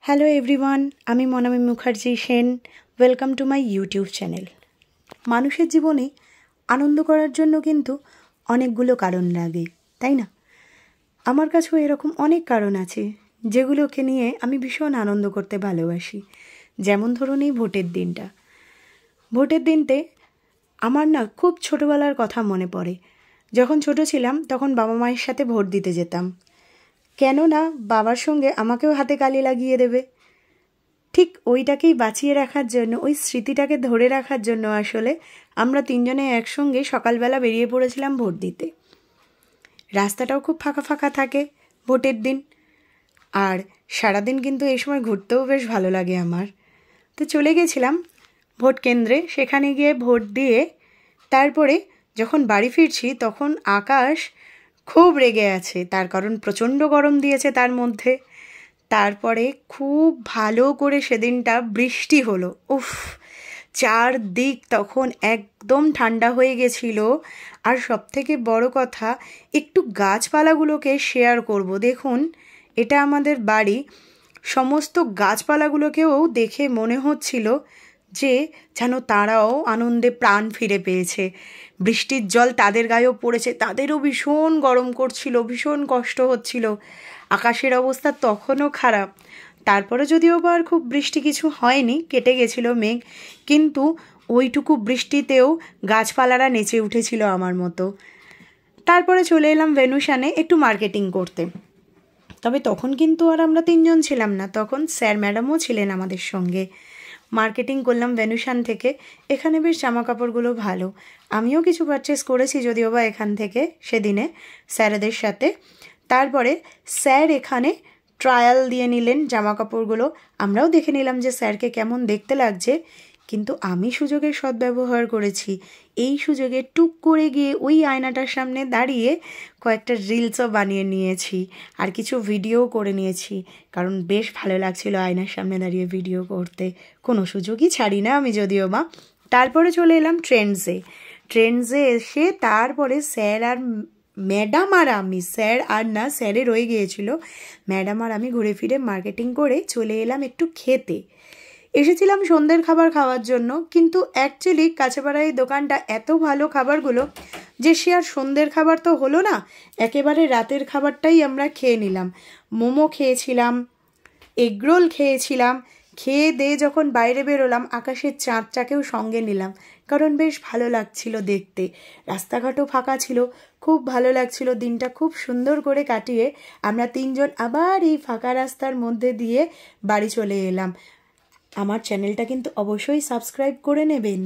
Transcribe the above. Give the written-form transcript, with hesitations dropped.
Hello everyone, আমি Monami Mukherjee Sen. Welcome to my YouTube channel. মানুষের জীবনে আনন্দ করার জন্য কিন্তু অনেকগুলো কারণ লাগে, তাই না? আমার কাছেও এরকম অনেক কারণ আছে যেগুলোকে নিয়ে আমি ভীষণ আনন্দ করতে ভালোবাসি। যেমন ধরুন এই ভোটের দিনটা। ভোটের দিনতে আমার না খুব ছোটোবেলার কথা মনে পড়ে। যখন ছোট ছিলাম তখন বাবা মায়ের সাথে ভোট দিতে যেতাম। কেননা বাবার সঙ্গে আমাকেও হাতে কালি লাগিয়ে দেবে। ঠিক ওইটাকেই বাঁচিয়ে রাখার জন্য, ওই স্মৃতিটাকে ধরে রাখার জন্য আসলে আমরা তিনজনে একসঙ্গে সকালবেলা বেরিয়ে পড়েছিলাম ভোট দিতে। রাস্তাটাও খুব ফাঁকা ফাঁকা থাকে ভোটের দিন, আর সারাদিন কিন্তু এই সময় ঘুরতেও বেশ ভালো লাগে আমার। তো চলে গেছিলাম ভোট কেন্দ্রে, সেখানে গিয়ে ভোট দিয়ে তারপরে যখন বাড়ি ফিরছি তখন আকাশ খুব রেগে আছে, তার কারণ প্রচণ্ড গরম দিয়েছে তার মধ্যে। তারপরে খুব ভালো করে সেদিনটা বৃষ্টি হলো। উফ, চারদিক তখন একদম ঠান্ডা হয়ে গেছিল। আর সবথেকে বড় কথা, একটু গাছপালাগুলোকে শেয়ার করব। দেখুন, এটা আমাদের বাড়ি। সমস্ত গাছপালাগুলোকেও দেখে মনে হচ্ছিল যে যেন তারাও আনন্দে প্রাণ ফিরে পেয়েছে। বৃষ্টির জল তাদের গায়েও পড়েছে, তাদেরও ভীষণ গরম করছিল, ভীষণ কষ্ট হচ্ছিল। আকাশের অবস্থা তখনও খারাপ। তারপরে যদিও বা আর খুব বৃষ্টি কিছু হয়নি, কেটে গেছিল মেঘ, কিন্তু ওইটুকু বৃষ্টিতেও গাছপালারা নেচে উঠেছিল আমার মতো। তারপরে চলে এলাম ভেনুসানে একটু মার্কেটিং করতে। তবে তখন কিন্তু আর আমরা তিনজন ছিলাম না, তখন স্যার ম্যাডামও ছিলেন আমাদের সঙ্গে। মার্কেটিং করলাম ভেনুসান থেকে। এখানে বেশ জামা কাপড়গুলো ভালো, আমিও কিছু পারচেস করেছি যদিও বা এখান থেকে সেদিনে স্যারেদের সাথে। তারপরে স্যার এখানে ট্রায়াল দিয়ে নিলেন জামা কাপড়গুলো, আমরাও দেখে নিলাম যে স্যারকে কেমন দেখতে লাগছে। কিন্তু আমি সুযোগের সদ্ব্যবহার করেছি। এই সুযোগে টুক করে গিয়ে ওই আয়নাটার সামনে দাঁড়িয়ে কয়েকটা রিলসও বানিয়ে নিয়েছি, আর কিছু ভিডিও করে নিয়েছি, কারণ বেশ ভালো লাগছিল আয়নার সামনে দাঁড়িয়ে ভিডিও করতে। কোনো সুযোগই ছাড়ি না আমি যদিও বা। তারপরে চলে এলাম ট্রেন্ডসে এসে তারপরে স্যার আর ম্যাডাম আর আমি, স্যার আর না, স্যারে রয়ে গিয়েছিল, ম্যাডাম আর আমি ঘুরে ফিরে মার্কেটিং করে চলে এলাম একটু খেতে। এসেছিলাম সন্ধ্যের খাবার খাওয়ার জন্য, কিন্তু অ্যাকচুয়ালি কাছেপাড়ায় এই দোকানটা এত ভালো খাবারগুলো যে সে আর সন্ধ্যের খাবার তো হলো না, একেবারে রাতের খাবারটাই আমরা খেয়ে নিলাম। মোমো খেয়েছিলাম, এগরোল খেয়েছিলাম। খেয়ে দিয়ে যখন বাইরে বেরোলাম আকাশের চাঁদটাকেও সঙ্গে নিলাম, কারণ বেশ ভালো লাগছিল দেখতে। রাস্তাঘাটও ফাঁকা ছিল, খুব ভালো লাগছিল। দিনটা খুব সুন্দর করে কাটিয়ে আমরা তিনজন আবার এই ফাঁকা রাস্তার মধ্যে দিয়ে বাড়ি চলে এলাম। আমার চ্যানেলটা কিন্তু অবশ্যই সাবস্ক্রাইব করে নেবেন।